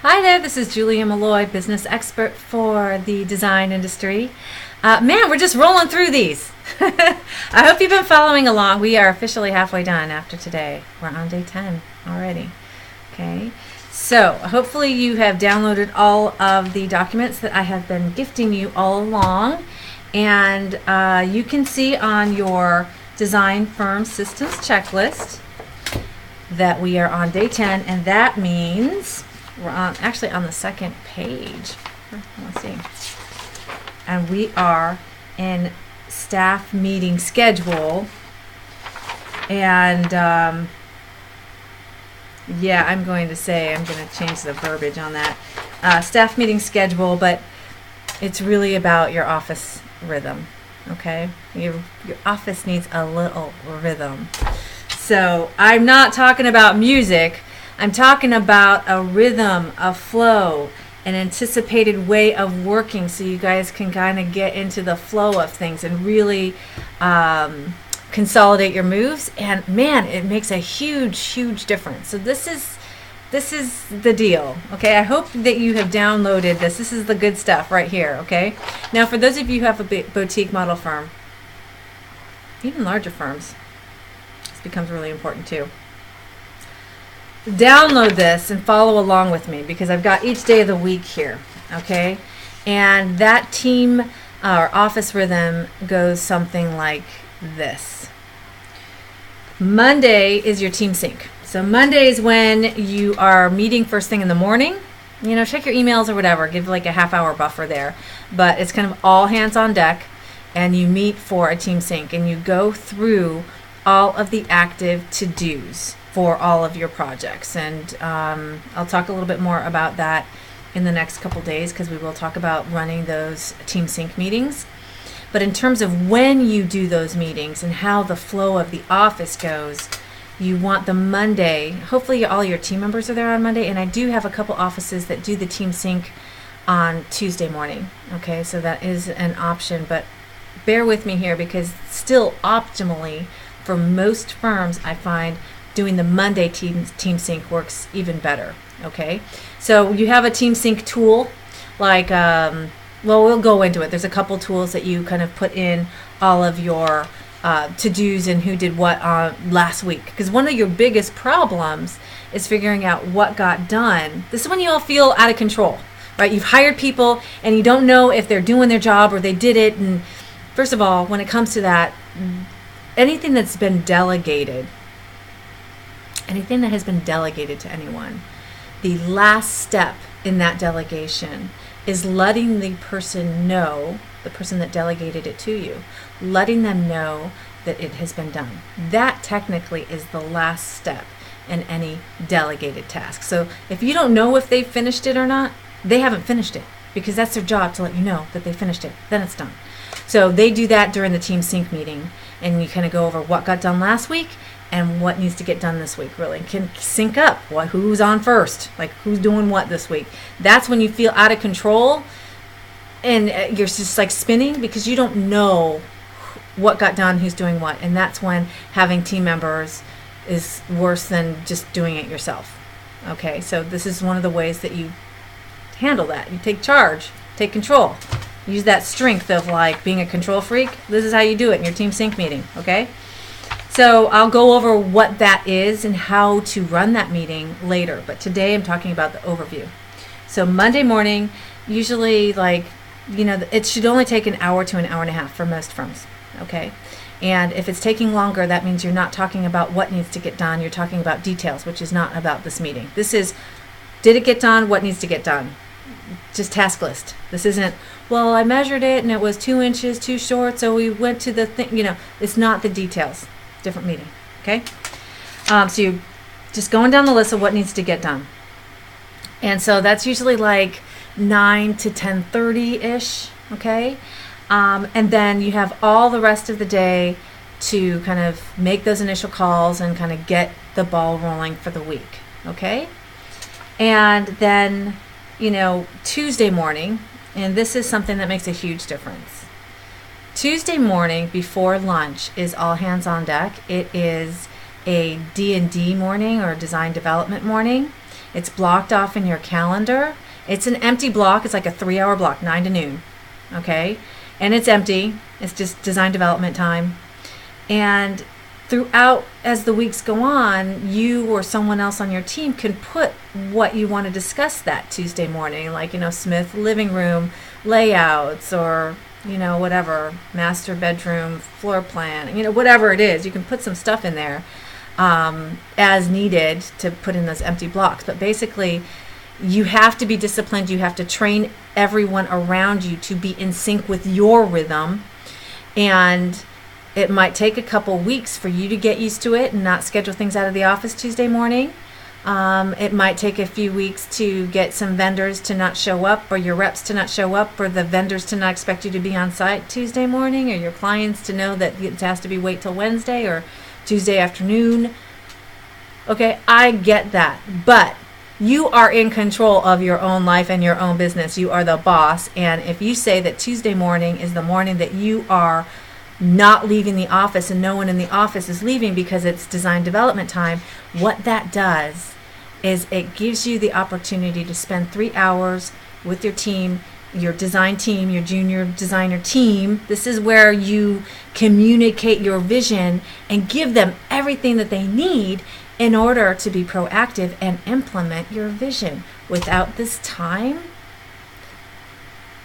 Hi there, this is Julia Malloy, business expert for the design industry. Man, we're just rolling through these. I hope you've been following along. We are officially halfway done after today. We're on day 10 already. Okay, so hopefully you have downloaded all of the documents that I have been gifting you all along. And you can see on your Design Firm Systems checklist that we are on day 10, and that means we're actually on the second page. Let's see. And we are in staff meeting schedule. And yeah, I'm going to change the verbiage on that. Staff meeting schedule, but it's really about your office rhythm. Okay? Your office needs a little rhythm. So I'm not talking about music. I'm talking about a rhythm, a flow, an anticipated way of working so you guys can kind of get into the flow of things and really consolidate your moves. And man, it makes a huge difference. So this is the deal. Okay, I hope that you have downloaded this. This is the good stuff right here. Okay, now for those of you who have a boutique model firm, even larger firms, this becomes really important too. Download this and follow along with me because I've got each day of the week here, okay? And that team or office rhythm goes something like this. Monday is your team sync. So Monday is when you are meeting first thing in the morning. You know, check your emails or whatever. Give like a half-hour buffer there. But it's kind of all hands on deck, and you meet for a team sync, and you go through all of the active to-dos for all of your projects. And I'll talk a little bit more about that in the next couple days because we will talk about running those team sync meetings. But in terms of when you do those meetings and how the flow of the office goes, you want the Monday, hopefully all your team members are there on Monday, and I do have a couple offices that do the team sync on Tuesday morning. Okay, so that is an option, but bear with me here because still optimally for most firms I find doing the Monday team sync works even better. Okay, so you have a team sync tool like well, we'll go into it. There's a couple tools that you kind of put in all of your to-dos and who did what last week, because one of your biggest problems is figuring out what got done. This is when you all feel out of control, right? You've hired people and you don't know if they're doing their job or they did it. And first of all, when it comes to that, anything that's been delegated, anything that has been delegated to anyone, the last step in that delegation is letting the person know, the person that delegated it to you, letting them know that it has been done. That technically is the last step in any delegated task. So if you don't know if they've finished it or not, they haven't finished it because that's their job to let you know that they finished it. Then it's done. So they do that during the team sync meeting, and you kind of go over what got done last week and what needs to get done this week. Really can sync up who's on first, like who's doing what this week. That's when you feel out of control and you're just like spinning because you don't know what got done, who's doing what. And that's when having team members is worse than just doing it yourself. Okay, so this is one of the ways that you handle that. You take charge, take control. Use that strength of like being a control freak. This is how you do it in your team sync meeting, okay? So I'll go over what that is and how to run that meeting later. But today I'm talking about the overview. So Monday morning, usually it should only take an hour to an hour and a half for most firms. Okay. And if it's taking longer, that means you're not talking about what needs to get done. You're talking about details, which is not about this meeting. This is, did it get done? What needs to get done? Just task list. This isn't, well, I measured it and it was 2 inches too short, so we went to the thing, it's not the details. Different meeting. Okay. So you're just going down the list of what needs to get done. And so that's usually like 9 to 10:30-ish. Okay. And then you have all the rest of the day to kind of make those initial calls and kind of get the ball rolling for the week. Okay. And then, Tuesday morning, and this is something that makes a huge difference. Tuesday morning before lunch is all hands on deck. It is a D&D morning or design development morning. It's blocked off in your calendar. It's an empty block. It's like a 3-hour block, 9 to noon. Okay? And it's empty. It's just design development time. And throughout, as the weeks go on, you or someone else on your team can put what you want to discuss that Tuesday morning, like, Smith living room layouts, or, whatever, master bedroom floor plan, whatever it is. You can put some stuff in there as needed to put in those empty blocks. But basically, you have to be disciplined. You have to train everyone around you to be in sync with your rhythm. And it might take a couple weeks for you to get used to it and not schedule things out of the office Tuesday morning. It might take a few weeks to get some vendors to not show up, or your reps to not show up, or the vendors to not expect you to be on site Tuesday morning, or your clients to know that it has to be wait till Wednesday or Tuesday afternoon. Okay, I get that. But you are in control of your own life and your own business. You are the boss. And if you say that Tuesday morning is the morning that you are not leaving the office and no one in the office is leaving because it's design development time, what that does is it gives you the opportunity to spend 3 hours with your team, your design team, your junior designer team. This is where you communicate your vision and give them everything that they need in order to be proactive and implement your vision. Without this time,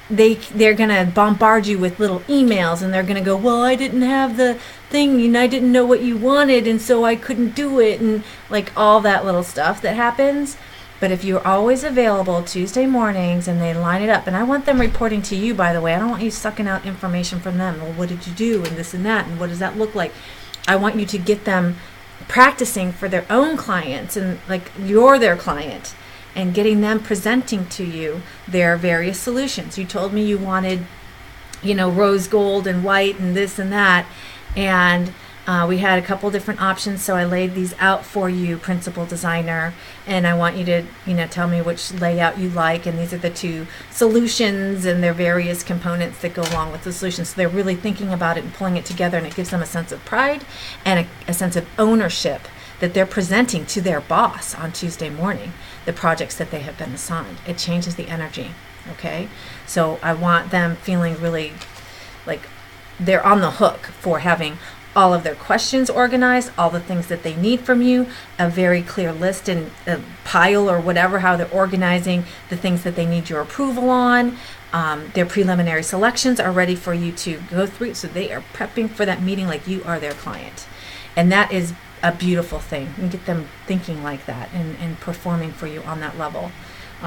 they're going to bombard you with little emails, and they're going to go, well, I didn't have the thing, and I didn't know what you wanted, and so I couldn't do it, and like all that little stuff that happens. But if you're always available Tuesday mornings and they line it up, and I want them reporting to you, by the way. I don't want you sucking out information from them. Well, what did you do, and this and that, and what does that look like? I want you to get them practicing for their own clients, and like you're their client, and getting them presenting to you their various solutions. You told me you wanted, rose gold and white and this and that. And we had a couple different options. So I laid these out for you, principal designer. And I want you to, tell me which layout you like. And these are the 2 solutions and their various components that go along with the solution. So they're really thinking about it and pulling it together. And it gives them a sense of pride and a sense of ownership that they're presenting to their boss on Tuesday morning, the projects that they have been assigned. It changes the energy, okay? So I want them feeling really like they're on the hook for having all of their questions organized, all the things that they need from you, a very clear list and a pile or whatever, how they're organizing the things that they need your approval on. Their preliminary selections are ready for you to go through, so they are prepping for that meeting like you are their client. And that is a beautiful thing, and get them thinking like that and performing for you on that level,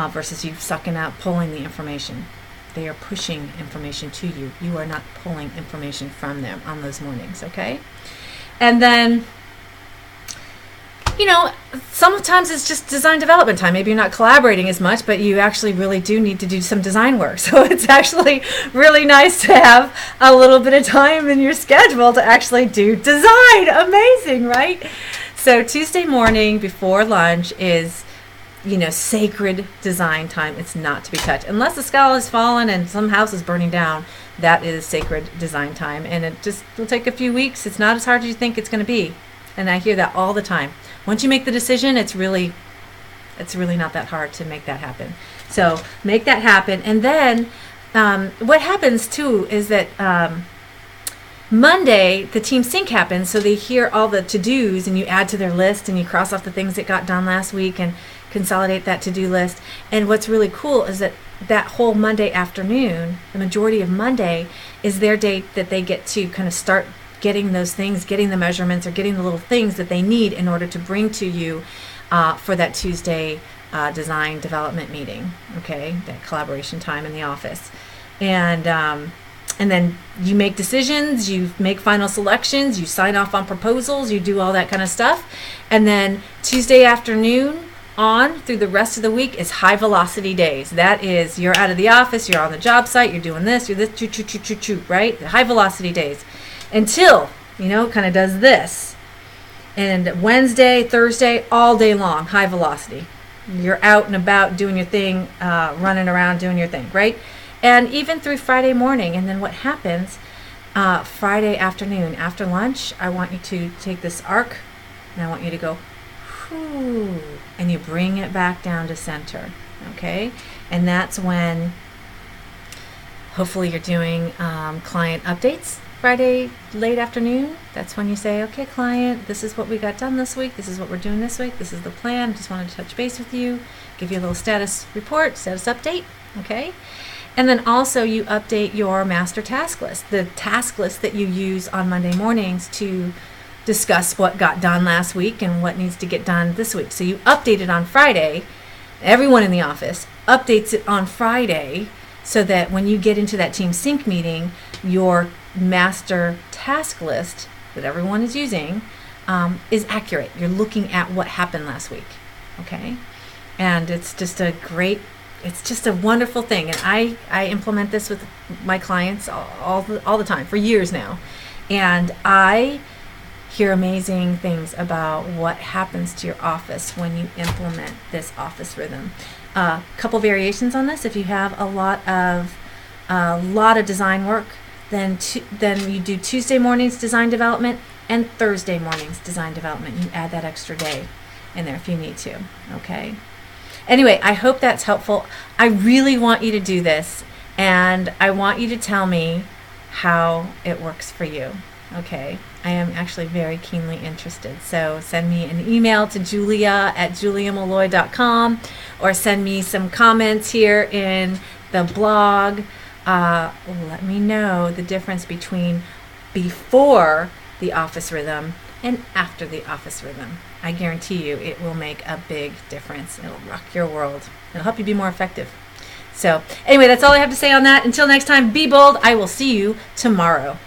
versus you sucking out, pulling the information. They are pushing information to you. You are not pulling information from them on those mornings, okay? And then, sometimes it's just design development time. Maybe you're not collaborating as much, but you actually really do need to do some design work. So it's actually really nice to have a little bit of time in your schedule to actually do design. Amazing, right? So Tuesday morning before lunch is, sacred design time. It's not to be touched. Unless the sky has fallen and some house is burning down, that is sacred design time. And it just will take a few weeks. It's not as hard as you think it's going to be. And I hear that all the time. Once you make the decision, it's really not that hard to make that happen. So make that happen. And then what happens too is that Monday, the team sync happens. So they hear all the to-dos, and you add to their list, and you cross off the things that got done last week and consolidate that to-do list. And what's really cool is that whole Monday afternoon, the majority of Monday, is their day that they get to kind of start getting those things, getting the measurements, or getting the little things that they need in order to bring to you for that Tuesday design development meeting, okay, that collaboration time in the office. And then you make decisions, you make final selections, you sign off on proposals, you do all that kind of stuff. And then Tuesday afternoon on through the rest of the week is high velocity days. That is, you're out of the office, you're on the job site, you're doing this, you're this, choo, right? The high velocity days. Until, kind of does this. And Wednesday, Thursday, all day long, high velocity. You're out and about doing your thing, running around doing your thing, right? And even through Friday morning. And then what happens, Friday afternoon, after lunch, I want you to take this arc, and I want you to go, whew, and you bring it back down to center. Okay? And that's when hopefully you're doing client updates Friday late afternoon. That's when you say, okay, client, this is what we got done this week. This is what we're doing this week. This is the plan. Just wanted to touch base with you, give you a little status report, status update. Okay? And then also you update your master task list, the task list that you use on Monday mornings to discuss what got done last week and what needs to get done this week. So you update it on Friday. Everyone in the office updates it on Friday so that when you get into that team sync meeting, your master task list that everyone is using is accurate. You're looking at what happened last week. Okay? And it's just a wonderful thing. And I implement this with my clients all the time for years now. And I hear amazing things about what happens to your office when you implement this office rhythm. Couple variations on this. If you have a lot of design work, then you do Tuesday mornings design development and Thursday mornings design development. You add that extra day in there if you need to. Okay. Anyway, I hope that's helpful. I really want you to do this, and I want you to tell me how it works for you. Okay. I am actually very keenly interested. So send me an email to julia@juliamalloy.com or send me some comments here in the blog. Let me know the difference between before the office rhythm and after the office rhythm. I guarantee you it will make a big difference. It'll rock your world. It'll help you be more effective. So anyway, that's all I have to say on that. Until next time, be bold. I will see you tomorrow.